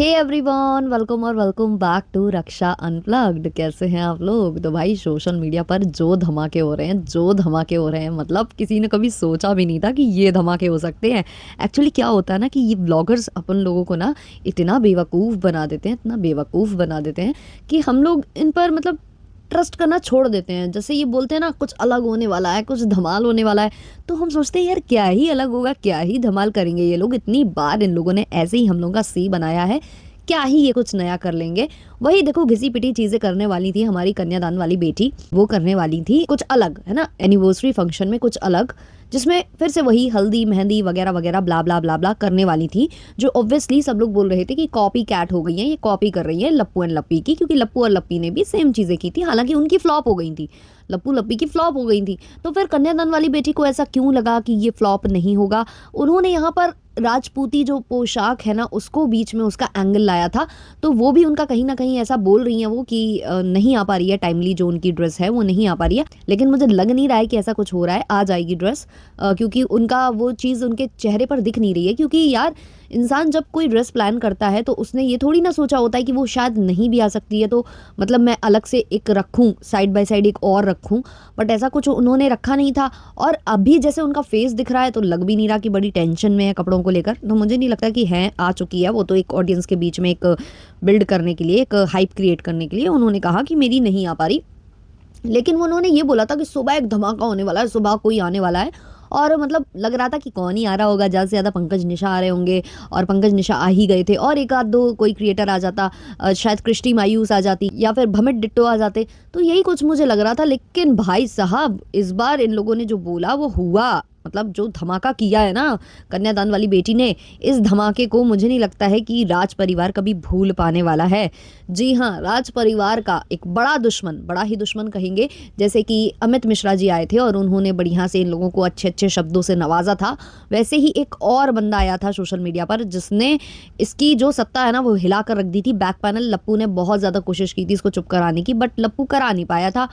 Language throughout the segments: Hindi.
हे एवरीवन, वेलकम और welcome back to Raksha unplugged. कैसे हैं आप लोग? तो भाई सोशल मीडिया पर जो धमाके हो रहे हैं, मतलब किसी ने कभी सोचा भी नहीं था कि ये धमाके हो सकते हैं। एक्चुअली क्या होता है ना कि ये ब्लॉगर्स अपन लोगों को ना इतना बेवकूफ़ बना देते हैं, इतना बेवकूफ़ बना देते हैं कि हम लोग इन पर मतलब ट्रस्ट करना छोड़ देते हैं। जैसे ये बोलते हैं ना कुछ अलग होने वाला है, कुछ धमाल होने वाला है, तो हम सोचते हैं यार क्या ही अलग होगा, क्या ही धमाल करेंगे ये लोग। इतनी बार इन लोगों ने ऐसे ही हम लोगों का सी बनाया है, क्या ही ये कुछ नया कर लेंगे। वही देखो घिसी पिटी चीजें करने वाली थी हमारी कन्यादान वाली बेटी, वो करने वाली थी कुछ अलग, है ना, एनिवर्सरी फंक्शन में कुछ अलग, जिसमें फिर से वही हल्दी मेहंदी वगैरह वगैरह ब्ला ब्ला ब्ला ब्ला करने वाली थी, जो ऑब्वियसली सब लोग बोल रहे थे कि कॉपी कैट हो गई है, ये कॉपी कर रही है लप्पू एंड लप्पी की, क्योंकि लप्पू और लप्पी ने भी सेम चीजें की थी, हालांकि उनकी फ्लॉप हो गई थी, लप्पू लप्पी की फ्लॉप हो गई थी। तो फिर कन्यादान वाली बेटी को ऐसा क्यों लगा कि ये फ्लॉप नहीं होगा? उन्होंने यहाँ पर राजपूती जो पोशाक है ना उसको बीच में उसका एंगल लाया था, तो वो भी उनका कहीं ना कहीं ऐसा बोल रही हैं वो कि नहीं आ पा रही है टाइमली, जो उनकी ड्रेस है वो नहीं आ पा रही है। लेकिन मुझे लग नहीं रहा है कि ऐसा कुछ हो रहा है, आ जाएगी ड्रेस, क्योंकि उनका वो चीज़ उनके चेहरे पर दिख नहीं रही है। क्योंकि यार इंसान जब कोई ड्रेस प्लान करता है तो उसने ये थोड़ी ना सोचा होता है कि वो शायद नहीं भी आ सकती है, तो मतलब मैं अलग से एक रखूँ, साइड बाय साइड एक और रखूँ, बट ऐसा कुछ उन्होंने रखा नहीं था। और अभी जैसे उनका फेस दिख रहा है तो लग भी नहीं रहा कि बड़ी टेंशन में है कपड़ों को लेकर, तो मुझे नहीं लगता कि है आ चुकी है। वो तो एक ऑडियंस के बीच में एक बिल्ड करने के लिए, एक हाइप क्रिएट करने के लिए उन्होंने कहा कि मेरी नहीं आ पा रही। लेकिन वो उन्होंने ये बोला था कि सुबह एक धमाका होने वाला है, सुबह कोई आने वाला है, और मतलब लग रहा था कि कौन ही आ रहा होगा, ज़्यादा से ज़्यादा पंकज निशा आ रहे होंगे, और पंकज निशा आ ही गए थे, और एक आध दो कोई क्रिएटर आ जाता, शायद कृष्टि मायूस आ जाती या फिर भमित डिट्टो आ जाते, तो यही कुछ मुझे लग रहा था। लेकिन भाई साहब इस बार इन लोगों ने जो बोला वो हुआ, मतलब जो धमाका किया है ना कन्यादान वाली बेटी ने, इस धमाके को मुझे नहीं लगता है कि राज परिवार कभी भूल पाने वाला है। जी हाँ, राज परिवार का एक बड़ा दुश्मन, बड़ा ही दुश्मन कहेंगे, जैसे कि अमित मिश्रा जी आए थे और उन्होंने बढ़िया से इन लोगों को अच्छे अच्छे शब्दों से नवाजा था, वैसे ही एक और बंदा आया था सोशल मीडिया पर जिसने इसकी जो सत्ता है ना वो हिला कर रख दी थी। बैक पैनल लप्पू ने बहुत ज़्यादा कोशिश की थी इसको चुप कराने की, बट लप्पू करा नहीं पाया था।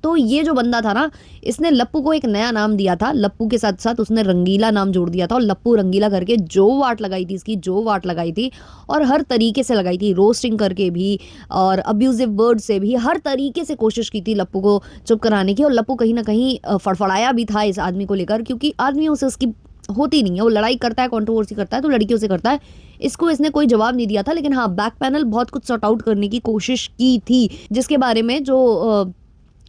तो ये जो बंदा था ना, इसने लप्पू को एक नया नाम दिया था, लप्पू के साथ साथ उसने रंगीला नाम जोड़ दिया था, और लप्पू रंगीला करके जो वाट लगाई थी इसकी, जो वाट लगाई थी, और हर तरीके से लगाई थी, रोस्टिंग करके भी और अब्यूजिव वर्ड से भी, हर तरीके से कोशिश की थी लप्पू को चुप कराने की। और लप्पू कहीं ना कहीं फड़फड़ाया भी था इस आदमी को लेकर, क्योंकि आदमियों से उसकी होती नहीं है, वो लड़ाई करता है, कंट्रोवर्सी करता है तो लड़कियों से करता है। इसको इसने कोई जवाब नहीं दिया था, लेकिन हाँ बैक पैनल बहुत कुछ सॉर्ट आउट करने की कोशिश की थी, जिसके बारे में जो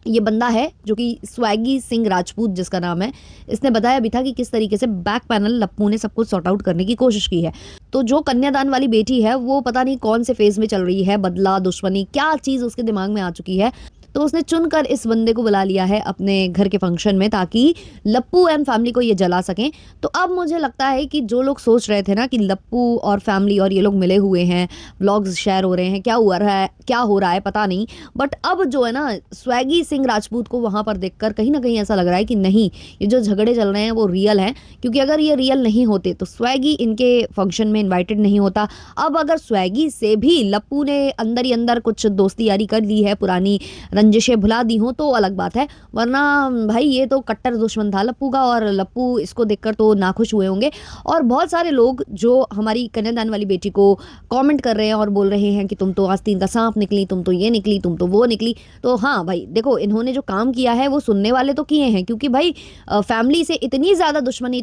ये बंदा है जो कि स्वैगी सिंह राजपूत जिसका नाम है, इसने बताया भी था कि किस तरीके से बैक पैनल लप्पू ने सब कुछ सॉर्ट आउट करने की कोशिश की है। तो जो कन्यादान वाली बेटी है वो पता नहीं कौन से फेज में चल रही है, बदला दुश्मनी क्या चीज़ उसके दिमाग में आ चुकी है, तो उसने चुनकर इस बंदे को बुला लिया है अपने घर के फंक्शन में ताकि लप्पू एंड फैमिली को ये जला सकें। तो अब मुझे लगता है कि जो लोग सोच रहे थे ना कि लप्पू और फैमिली और ये लोग मिले हुए हैं, व्लॉग्स शेयर हो रहे हैं, क्या हुआ रहा है, क्या हो रहा है पता नहीं, बट अब जो है ना स्वैगी सिंह राजपूत को वहाँ पर देखकर कहीं ना कहीं ऐसा लग रहा है कि नहीं, ये जो झगड़े चल रहे हैं वो रियल हैं, क्योंकि अगर ये रियल नहीं होते तो स्वैगी इनके फंक्शन में इन्वाइटेड नहीं होता। अब अगर स्वैगी से भी लप्पू ने अंदर ही अंदर कुछ दोस्ती यारी कर ली है, पुरानी रंजिशें भुला दी हों तो अलग बात है, वरना भाई ये तो कट्टर दुश्मन था लप्पू का, और लप्पू इसको देखकर तो नाखुश हुए होंगे। और बहुत सारे लोग जो हमारी कन्यादान वाली बेटी को कमेंट कर रहे हैं और बोल रहे हैं कि तुम तो आस्तीन का सांप निकली, तुम तो ये निकली, तुम तो वो निकली। तो हाँ भाई देखो, इन्होंने जो काम किया है वो सुनने वाले तो किए हैं, क्योंकि भाई फैमिली से इतनी ज़्यादा दुश्मनी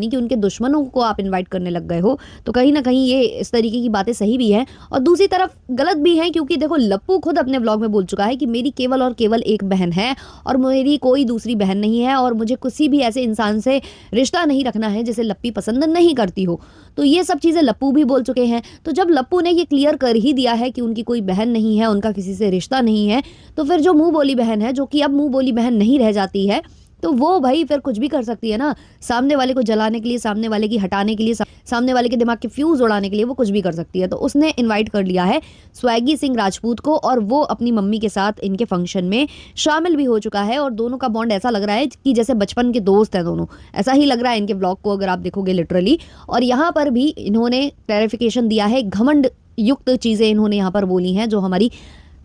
कि उनके दुश्मनों को आप इन्वाइट करने लग गए हो, तो कहीं ना कहीं ये इस तरीके की बातें सही भी हैं और दूसरी तरफ गलत भी हैं। क्योंकि देखो लप्पू खुद अपने ब्लॉग में बोल चुका है कि मेरी केवल और केवल एक बहन है और मेरी कोई दूसरी बहन नहीं है, और मुझे किसी भी ऐसे इंसान से रिश्ता नहीं रखना है जिसे लप्पी पसंद नहीं करती हो। तो ये सब चीज़ें लप्पू भी बोल चुके हैं। तो जब लप्पू ने ये क्लियर कर ही दिया है कि उनकी कोई बहन नहीं है, उनका किसी से रिश्ता नहीं है, तो फिर जो मुंह बोली बहन है, जो कि अब मुंह बोली बहन नहीं रह जाती है, तो वो भाई फिर कुछ भी कर सकती है ना, सामने वाले को जलाने के लिए, सामने वाले की हटाने के लिए, सामने वाले के दिमाग के फ्यूज उड़ाने के लिए वो कुछ भी कर सकती है। तो उसने इनवाइट कर लिया है स्वैगी सिंह राजपूत को, और वो अपनी मम्मी के साथ इनके फंक्शन में शामिल भी हो चुका है, और दोनों का बॉन्ड ऐसा लग रहा है कि जैसे बचपन के दोस्त हैं दोनों, ऐसा ही लग रहा है इनके ब्लॉग को अगर आप देखोगे लिटरली। और यहाँ पर भी इन्होंने क्लैरिफिकेशन दिया है, घमंड युक्त चीज़ें इन्होंने यहाँ पर बोली हैं, जो हमारी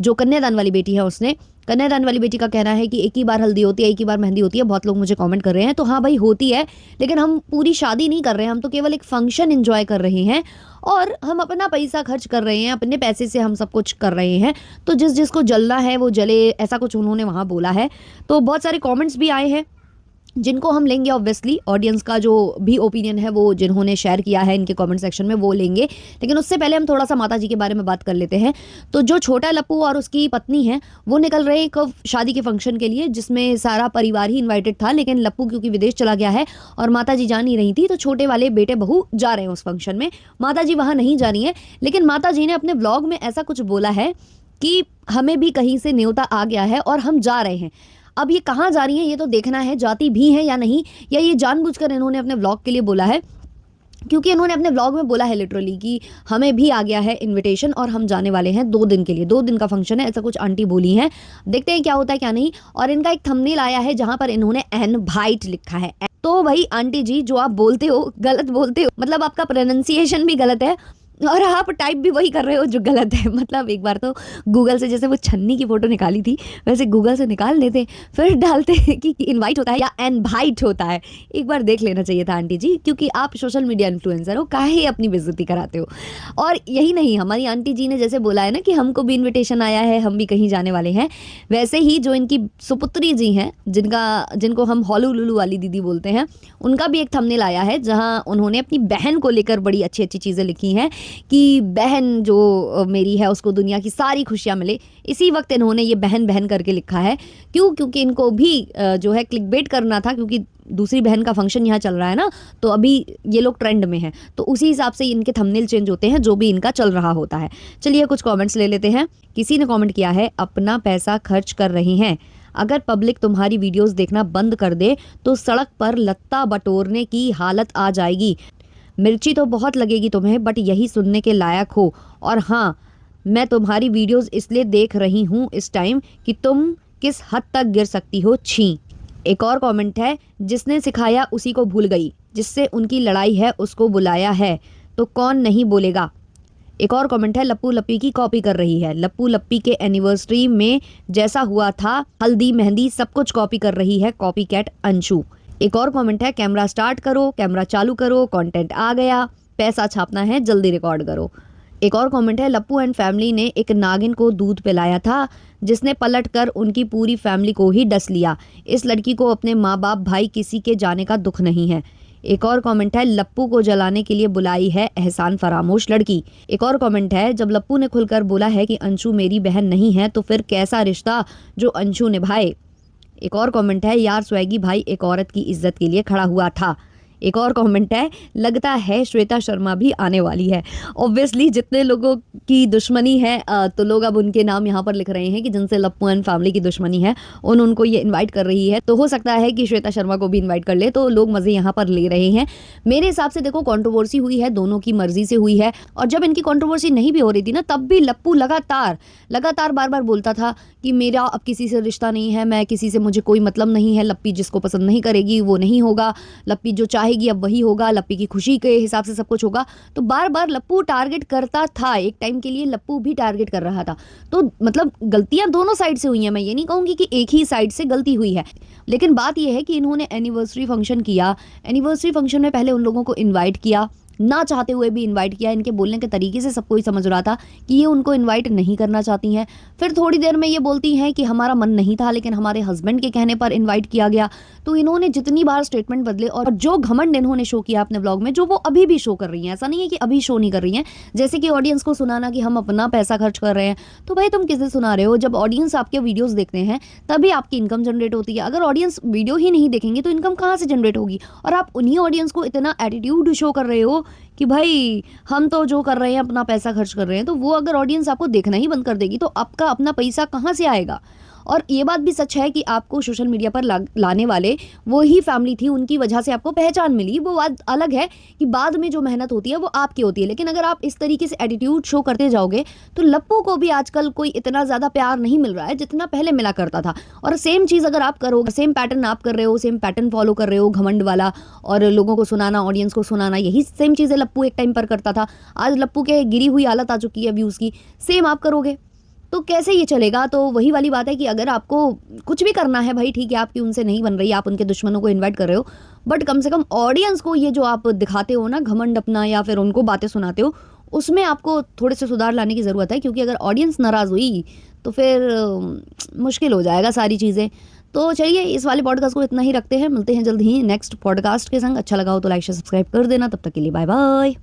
जो कन्यादान वाली बेटी है उसने। कन्यादान वाली बेटी का कहना है कि एक ही बार हल्दी होती है, एक ही बार मेहंदी होती है। बहुत लोग मुझे कमेंट कर रहे हैं, तो हाँ भाई होती है, लेकिन हम पूरी शादी नहीं कर रहे हैं, हम तो केवल एक फंक्शन एंजॉय कर रहे हैं। और हम अपना पैसा खर्च कर रहे हैं, अपने पैसे से हम सब कुछ कर रहे हैं, तो जिस जिसको जलना है वो जले, ऐसा कुछ उन्होंने वहाँ बोला है। तो बहुत सारे कमेंट्स भी आए हैं जिनको हम लेंगे, ऑब्वियसली ऑडियंस का जो भी ओपिनियन है वो जिन्होंने शेयर किया है इनके कमेंट सेक्शन में वो लेंगे। लेकिन उससे पहले हम थोड़ा सा माता जी के बारे में बात कर लेते हैं। तो जो छोटा लप्पू और उसकी पत्नी है वो निकल रहे एक शादी के फंक्शन के लिए, जिसमें सारा परिवार ही इन्वाइटेड था, लेकिन लप्पू क्योंकि विदेश चला गया है और माता जी जा नहीं रही थी, तो छोटे वाले बेटे बहू जा रहे हैं उस फंक्शन में, माता जी वहाँ नहीं जा रही हैं। लेकिन माता जी ने अपने व्लॉग में ऐसा कुछ बोला है कि हमें भी कहीं से न्योता आ गया है और हम जा रहे हैं। अब ये कहाँ जा रही हैं ये तो देखना है, जाती भी हैं या नहीं, या ये जानबूझकर इन्होंने अपने व्लॉग के लिए बोला है, क्योंकि इन्होंने अपने व्लॉग में बोला है लिटरली कि हमें भी आ गया है इनविटेशन और हम जाने वाले हैं 2 दिन के लिए, 2 दिन का फंक्शन है, ऐसा कुछ आंटी बोली हैं। देखते हैं क्या होता है क्या नहीं। और इनका एक थंबनेल आया है जहां पर इन्होंने इनवाइट लिखा है। तो भाई आंटी जी जो आप बोलते हो गलत बोलते हो, मतलब आपका प्रोनाउंसिएशन भी गलत है और आप टाइप भी वही कर रहे हो जो गलत है। मतलब एक बार तो गूगल से जैसे वो छन्नी की फोटो निकाली थी वैसे गूगल से निकाल लेते फिर डालते कि इनवाइट होता है या इनवाइट होता है। एक बार देख लेना चाहिए था आंटी जी, क्योंकि आप सोशल मीडिया इन्फ्लुएंसर हो, काहे अपनी बेइज्जती कराते हो। और यही नहीं, हमारी आंटी जी ने जैसे बोला है ना कि हमको भी इन्विटेशन आया है, हम भी कहीं जाने वाले हैं, वैसे ही जो इनकी सुपुत्री जी हैं जिनको हम हॉलू लुलू वाली दीदी बोलते हैं, उनका भी एक थंबनेल आया है जहां उन्होंने अपनी बहन को लेकर बड़ी अच्छी अच्छी चीज़ें लिखी हैं कि बहन जो मेरी है उसको दुनिया की सारी खुशियां मिले। इसी वक्त इन्होंने ये बहन बहन करके लिखा है। क्योंकि इनको भी जो है क्लिकबेट करना था, क्योंकि दूसरी बहन का फंक्शन यहाँ चल रहा है ना, तो अभी ये लोग ट्रेंड में हैं, तो उसी हिसाब से इनके थंबनेल चेंज होते हैं जो भी इनका चल रहा होता है। चलिए कुछ कमेंट्स ले लेते हैं। किसी ने कमेंट किया है, अपना पैसा खर्च कर रही हैं, अगर पब्लिक तुम्हारी वीडियोस देखना बंद कर दे तो सड़क पर लत्ता बटोरने की हालत आ जाएगी। मिर्ची तो बहुत लगेगी तुम्हें, बट यही सुनने के लायक हो। और हाँ, मैं तुम्हारी वीडियोस इसलिए देख रही हूँ इस टाइम कि तुम किस हद तक गिर सकती हो, छी। एक और कमेंट है, जिसने सिखाया उसी को भूल गई, जिससे उनकी लड़ाई है उसको बुलाया है तो कौन नहीं बोलेगा। एक और कमेंट है, लप्पू लप्पी की कॉपी कर रही है, लप्पू लप्पी के एनिवर्सरी में जैसा हुआ था हल्दी मेहंदी सब कुछ कॉपी कर रही है, कॉपी कैट अंशु। एक और कमेंट है, कैमरा स्टार्ट करो, कैमरा चालू करो, कंटेंट आ गया, पैसा छापना है, जल्दी रिकॉर्ड करो। एक और कमेंट है, लप्पू एंड फैमिली ने एक नागिन को दूध पिलाया था जिसने पलट कर उनकी पूरी फैमिली को ही डस लिया। इस लड़की को अपने माँ बाप भाई किसी के जाने का दुख नहीं है। एक और कमेंट है, लप्पू को जलाने के लिए बुलाई है एहसान फरामोश लड़की। एक और कमेंट है, जब लप्पू ने खुलकर बोला है कि अंशु मेरी बहन नहीं है तो फिर कैसा रिश्ता जो अंशु निभाए। एक और कमेंट है, यार स्वैगी भाई एक औरत की इज्जत के लिए खड़ा हुआ था। एक और कमेंट है, लगता है श्वेता शर्मा भी आने वाली है। ऑब्वियसली जितने लोगों की दुश्मनी है तो लोग अब उनके नाम यहाँ पर लिख रहे हैं कि जिनसे लप्पू एंड फैमिली की दुश्मनी है उनको ये इनवाइट कर रही है, तो हो सकता है कि श्वेता शर्मा को भी इनवाइट कर ले, तो लोग मज़े यहाँ पर ले रहे हैं। मेरे हिसाब से देखो कंट्रोवर्सी हुई है, दोनों की मर्जी से हुई है, और जब इनकी कंट्रोवर्सी नहीं भी हो रही थी ना तब भी लप्पू लगातार बार बार बोलता था कि मेरा अब किसी से रिश्ता नहीं है, मैं किसी से, मुझे कोई मतलब नहीं है, लप्पी जिसको पसंद नहीं करेगी वो नहीं होगा, लप्पी जो चाहेगी अब वही होगा, लप्पी की खुशी के हिसाब से सब कुछ होगा। तो बार बार लप्पू टारगेट करता था, एक टाइम के लिए लप्पू भी टारगेट कर रहा था। तो मतलब गलतियां दोनों साइड से हुई हैं, मैं ये नहीं कहूँगी कि एक ही साइड से गलती हुई है, लेकिन बात यह है कि इन्होंने एनिवर्सरी फंक्शन किया, एनिवर्सरी फंक्शन में पहले उन लोगों को इन्वाइट किया, ना चाहते हुए भी इनवाइट किया। इनके बोलने के तरीके से सबको ही समझ रहा था कि ये उनको इनवाइट नहीं करना चाहती हैं। फिर थोड़ी देर में ये बोलती हैं कि हमारा मन नहीं था लेकिन हमारे हस्बैंड के कहने पर इनवाइट किया गया। तो इन्होंने जितनी बार स्टेटमेंट बदले और जो घमंड इन्होंने शो किया अपने ब्लॉग में, जो वो अभी भी शो कर रही हैं, ऐसा नहीं है कि अभी शो नहीं कर रही हैं, जैसे कि ऑडियंस को सुनाना कि हम अपना पैसा खर्च कर रहे हैं। तो भाई तुम किसे सुना रहे हो? जब ऑडियंस आपके वीडियोस देखते हैं तभी आपकी इनकम जनरेट होती है। अगर ऑडियंस वीडियो ही नहीं देखेंगे तो इनकम कहाँ से जनरेट होगी? और आप उन्हीं ऑडियंस को इतना एटीट्यूड शो कर रहे हो कि भाई हम तो जो कर रहे हैं अपना पैसा खर्च कर रहे हैं, तो वो अगर ऑडियंस आपको देखना ही बंद कर देगी तो आपका अपना पैसा कहाँ से आएगा? और ये बात भी सच है कि आपको सोशल मीडिया पर लाने वाले वो ही फैमिली थी, उनकी वजह से आपको पहचान मिली। वो बात अलग है कि बाद में जो मेहनत होती है वो आपकी होती है, लेकिन अगर आप इस तरीके से एटीट्यूड शो करते जाओगे तो लप्पू को भी आजकल कोई इतना ज़्यादा प्यार नहीं मिल रहा है जितना पहले मिला करता था। और सेम चीज़ अगर आप करोगे, सेम पैटर्न आप कर रहे हो, सेम पैटर्न फॉलो कर रहे हो, घमंड वाला और लोगों को सुनाना, ऑडियंस को सुनाना, यही सेम चीज़ें लप्पू एक टाइम पर करता था। आज लप्पू के गिरी हुई हालत आ चुकी है व्यूज़ की, सेम आप करोगे तो कैसे ये चलेगा? तो वही वाली बात है कि अगर आपको कुछ भी करना है भाई, ठीक है आपकी उनसे नहीं बन रही, आप उनके दुश्मनों को इनवाइट कर रहे हो, बट कम से कम ऑडियंस को ये जो आप दिखाते हो ना घमंड अपना, या फिर उनको बातें सुनाते हो, उसमें आपको थोड़े से सुधार लाने की ज़रूरत है, क्योंकि अगर ऑडियंस नाराज़ हुई तो फिर मुश्किल हो जाएगा सारी चीज़ें। तो चलिए इस वाले पॉडकास्ट को इतना ही रखते हैं, मिलते हैं जल्द ही नेक्स्ट पॉडकास्ट के संग। अच्छा लगा हो तो लाइक शेयर सब्सक्राइब कर देना। तब तक के लिए बाय बाय।